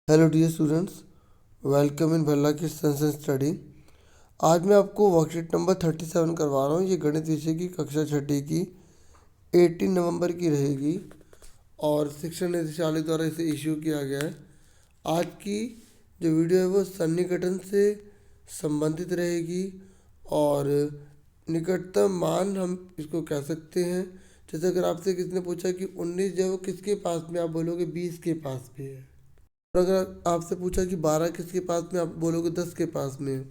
Hello dear students, welcome in Bhalla की science and study. आज मैं आपको वर्कशीट नंबर 37 करवा रहा हूँ। ये गणित विषय की कक्षा छठी की 18 नवंबर की रहेगी और शिक्षा निदेशालय द्वारा इसे इश्यू किया गया है। आज की जो वीडियो है वो सन्निकटन से संबंधित रहेगी और निकटतम मान हम इसको कह सकते हैं। जैसे अगर आपसे किसी ने पूछा कि 19 जो है वो किसके पास में, आप बोलोगे 20 के पास में है। और अगर आपसे पूछा कि 12 किसके पास में, आप बोलोगे 10 के पास में।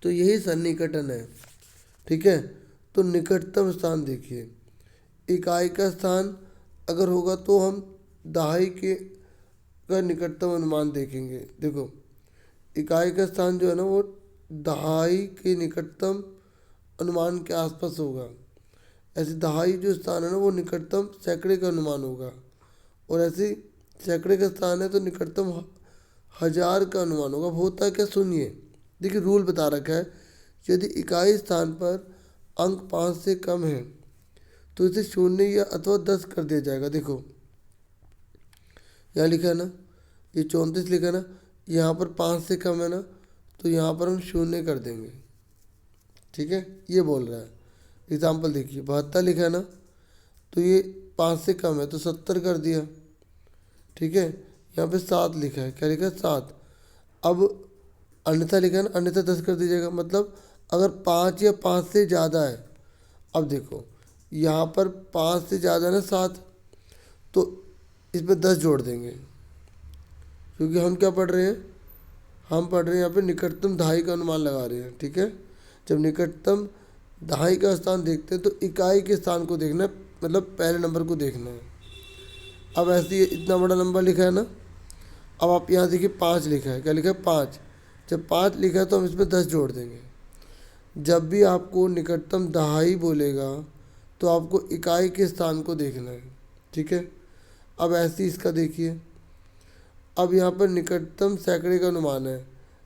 तो यही सन्निकटन है। ठीक है, तो निकटतम स्थान देखिए, इकाई का स्थान अगर होगा तो हम दहाई के का निकटतम अनुमान देखेंगे। देखो, इकाई का स्थान जो है ना वो दहाई के निकटतम अनुमान के आसपास होगा। ऐसे दहाई जो स्थान है ना वो निकटतम सैकड़े का अनुमान होगा, और ऐसे सैकड़े का स्थान है तो निकटतम हजार का अनुमान होगा। अब होता है क्या, सुनिए। देखिए, रूल बता रखा है, यदि इकाई स्थान पर अंक 5 से कम है तो इसे 0 या अथवा 10 कर दिया जाएगा। देखो यहाँ लिखा है ना, ये 34 लिखा है ना, यहाँ पर 5 से कम है ना, तो यहाँ पर हम 0 कर देंगे। ठीक है, ये बोल रहा है। एग्जाम्पल देखिए, 72 लिखा है ना, तो ये 5 से कम है तो 70 कर दिया। ठीक है, यहाँ पे 7 लिखा है, क्या लिखा है 7। अब अन्यथा लिखा है ना, अन्यथा 10 कर दीजिएगा। मतलब अगर 5 या 5 से ज़्यादा है, अब देखो यहाँ पर 5 से ज़्यादा है ना 7, तो इसमें 10 जोड़ देंगे, क्योंकि हम क्या पढ़ रहे हैं, हम पढ़ रहे हैं यहाँ पे निकटतम दहाई का अनुमान लगा रहे हैं। ठीक है, जब निकटतम दहाई का स्थान देखते हैं तो इकाई के स्थान को देखना है, मतलब पहले नंबर को देखना है। अब ऐसे ही इतना बड़ा नंबर लिखा है ना, अब आप यहाँ देखिए 5 लिखा है, क्या लिखा है 5। जब 5 लिखा है तो हम इसमें 10 जोड़ देंगे। जब भी आपको निकटतम दहाई बोलेगा तो आपको इकाई के स्थान को देखना है। ठीक है, अब ऐसे ही इसका देखिए। अब यहाँ पर निकटतम सैकड़े का अनुमान है,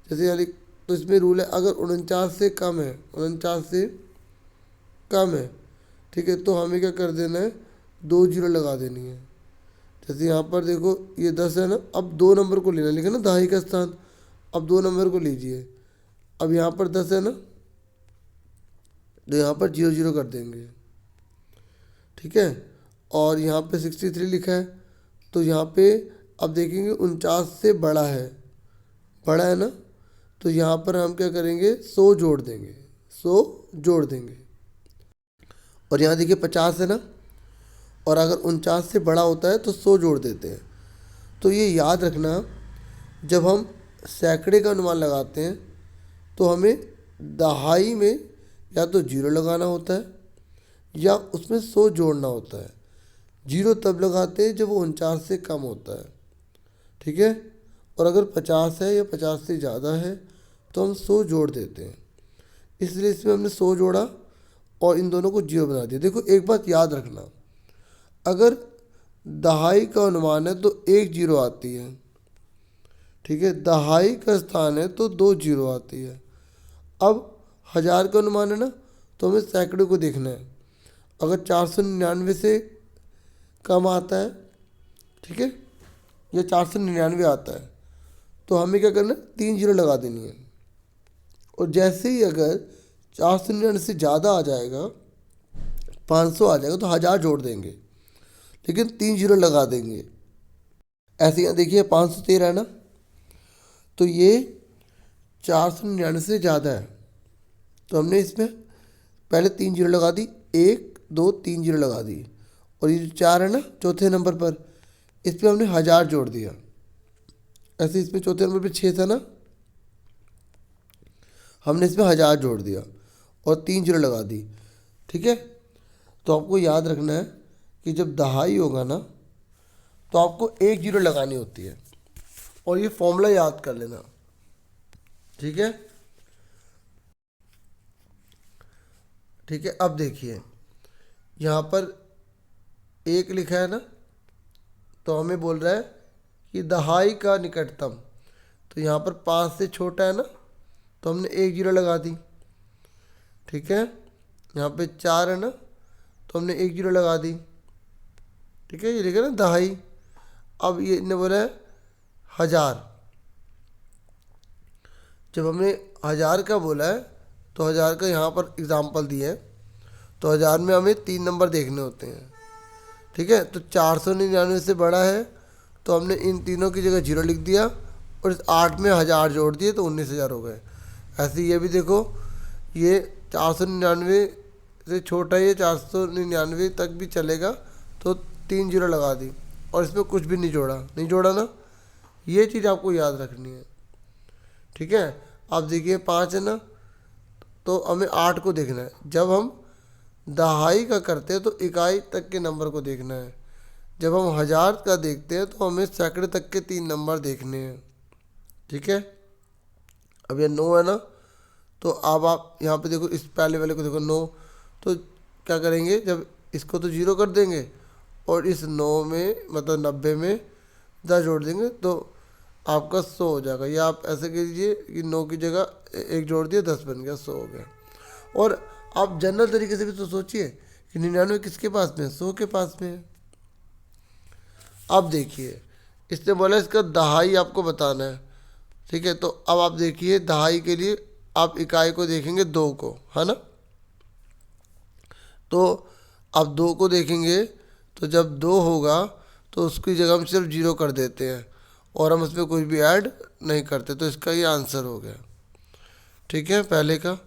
जैसे यानी तो इसमें रूल है, अगर 49 से कम है, 49 से कम है, ठीक है, तो हमें क्या कर देना है, 2 जीरो लगा देनी है। जैसे यहाँ पर देखो ये 10 है ना, अब 2 नंबर को लेना, लिखा ना दहाई का स्थान, अब 2 नंबर को लीजिए। अब यहाँ पर 10 है ना, तो यहाँ पर 0 0 कर देंगे। ठीक है, और यहाँ पे 63 लिखा है, तो यहाँ पे अब देखेंगे 49 से बड़ा है, बड़ा है ना, तो यहाँ पर हम क्या करेंगे, 100 जोड़ देंगे, 100 जोड़ देंगे। और यहाँ देखिए 50 है ना, और अगर 49 से बड़ा होता है तो 100 जोड़ देते हैं। तो ये याद रखना, जब हम सैकड़े का अनुमान लगाते हैं तो हमें दहाई में या तो 0 लगाना होता है या उसमें 100 जोड़ना होता है। 0 तब लगाते हैं जब वो 49 से कम होता है। ठीक है, और अगर 50 है या 50 से ज़्यादा है तो हम 100 जोड़ देते हैं। इसलिए इसमें हमने 100 जोड़ा और इन दोनों को 0 बना दिया। देखो एक बात याद रखना, अगर दहाई का अनुमान है तो 1 0 आती है। ठीक है, दहाई का स्थान है तो 2 0 आती है। अब हजार का अनुमान है ना, तो हमें सैकड़े को देखना है। अगर 499 से कम आता है, ठीक है, या 499 आता है, तो हमें क्या करना है, 3 0 लगा देनी है। और जैसे ही अगर 499 से ज़्यादा आ जाएगा, 500 आ जाएगा, तो हजार जोड़ देंगे, लेकिन 3 0 लगा देंगे। ऐसे यहाँ देखिए 513 है ना, तो ये 499 से ज़्यादा है, तो हमने इसमें पहले 3 0 लगा दी, 1 2 3 0 लगा दी। और ये जो 4 है ना चौथे नंबर पर, इस पर हमने हजार जोड़ दिया। ऐसे इसमें चौथे नंबर पर 6 था ना, हमने इसमें हजार जोड़ दिया और 3 0 लगा दी। ठीक है, तो आपको याद रखना है कि जब दहाई होगा ना तो आपको 1 0 लगानी होती है, और ये फॉर्मूला याद कर लेना। ठीक है, ठीक है, अब देखिए यहाँ पर 1 लिखा है ना, तो हमें बोल रहा है कि दहाई का निकटतम, तो यहाँ पर 5 से छोटा है ना, तो हमने 1 0 लगा दी। ठीक है, यहाँ पे 4 है ना, तो हमने 1 0 लगा दी। ठीक है, ये लिखा ना दहाई। अब ये ने बोला है 1000। जब हमने 1000 का बोला है तो 1000 का यहाँ पर एग्जाम्पल दिए है, तो 1000 में हमें 3 नंबर देखने होते हैं। ठीक है, तो 499 से बड़ा है तो हमने इन तीनों की जगह 0 लिख दिया और इस 8 में 1000 जोड़ दिए तो 19,000 हो गए। ऐसे ये भी देखो, ये 499 से छोटा, ये 499 तक भी चलेगा तो 3 0 लगा दी और इसमें कुछ भी नहीं जोड़ा ना। ये चीज़ आपको याद रखनी है। ठीक है, आप देखिए 5 है ना, तो हमें 8 को देखना है। जब हम दहाई का करते हैं तो इकाई तक के नंबर को देखना है। जब हम 1000 का देखते हैं तो हमें सैकड़े तक के 3 नंबर देखने हैं। ठीक है, अब ये 9 है ना, तो अब आप यहाँ पे देखो, इस पहले वाले को देखो 9, तो क्या करेंगे, जब इसको तो 0 कर देंगे और इस 9 में मतलब 90 में 10 जोड़ देंगे तो आपका 100 हो जाएगा। या आप ऐसे कीजिए कि 9 की जगह 1 जोड़ दिया, 10 बन गया, 100 हो गया। और आप जनरल तरीके से भी तो सोचिए कि 99 किसके पास में है, 100 के पास में है। अब देखिए, इसने बोला इसका दहाई आपको बताना है। ठीक है, तो अब आप देखिए दहाई के लिए आप इकाई को देखेंगे 2 को, है ना। तो अब 2 को देखेंगे तो जब 2 होगा तो उसकी जगह हम सिर्फ 0 कर देते हैं और हम उसमें कुछ भी ऐड नहीं करते, तो इसका ये आंसर हो गया। ठीक है, पहले का।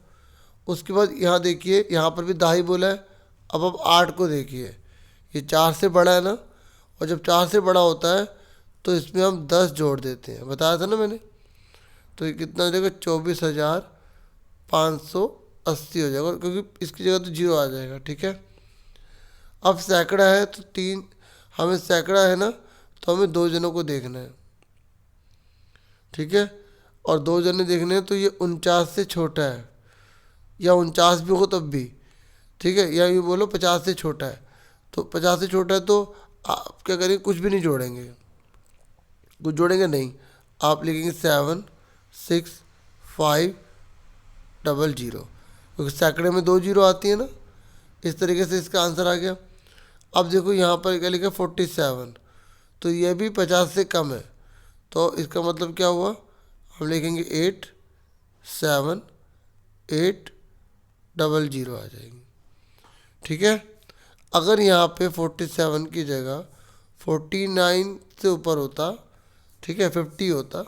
उसके बाद यहाँ देखिए, यहाँ पर भी दहाई बोला है। अब आप 8 को देखिए, ये 4 से बड़ा है ना, और जब 4 से बड़ा होता है तो इसमें हम 10 जोड़ देते हैं, बताया था ना मैंने। तो ये कितना हो जाएगा, 24,580 हो जाएगा, क्योंकि इसकी जगह तो 0 आ जाएगा। ठीक है, अब सैकड़ा है तो 3, हमें सैकड़ा है ना, तो हमें 2 जनों को देखना है। ठीक है, और 2 जने देखने हैं तो ये 49 से छोटा है, या 49 भी हो तब भी। ठीक है, या ये बोलो 50 से छोटा है, तो 50 से छोटा है तो आप क्या करेंगे, कुछ भी नहीं जोड़ेंगे, कुछ जोड़ेंगे नहीं, आप लिखेंगे 76500, क्योंकि सैकड़े में 2 जीरो आती है ना। इस तरीके से इसका आंसर आ गया। अब देखो यहाँ पर क्या लिखा, 47, तो ये भी 50 से कम है, तो इसका मतलब क्या हुआ, हम लिखेंगे 8780 आ जाएंगी। ठीक है, अगर यहाँ पे 47 की जगह 49 से ऊपर होता, ठीक है, 50 होता,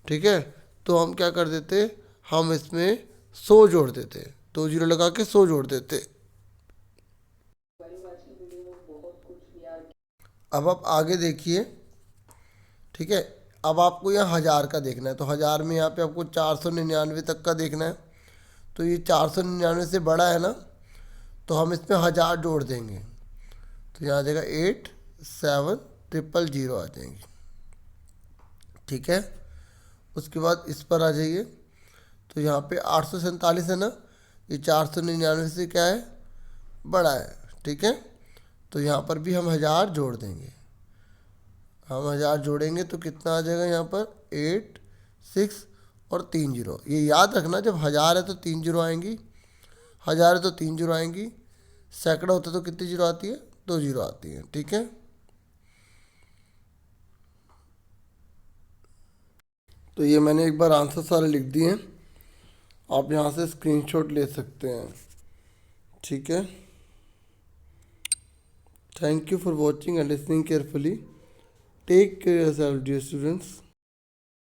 ठीक है, तो हम क्या कर देते, हम इसमें 100 जोड़ देते, 2 0 लगा के 100 जोड़ देते। अब आप आगे देखिए। ठीक है, अब आपको यहाँ 1000 का देखना है, तो 1000 में यहाँ पे आपको 499 तक का देखना है। तो ये 499 से बड़ा है ना, तो हम इसमें 1000 जोड़ देंगे, तो यहाँ आ जाएगा 8700 आ जाएंगी। ठीक है, उसके बाद इस पर आ जाइए, तो यहाँ पे 847 है ना, ये 499 से क्या है, बड़ा है। ठीक है, तो यहाँ पर भी हम 1000 जोड़ देंगे। हम 1000 जोड़ेंगे तो कितना आ जाएगा, यहाँ पर 8 6 और 3 0। ये याद रखना, जब 1000 है तो 3 0 आएंगी, 1000 है तो 3 0 आएंगी, सैकड़ा होता है तो कितनी 0 आती है, 2 0 आती है। ठीक है, तो ये मैंने एक बार आंसर सारे लिख दिए हैं, आप यहाँ से स्क्रीनशॉट ले सकते हैं। ठीक है, thank you for watching and listening carefully. Take care yourself dear students.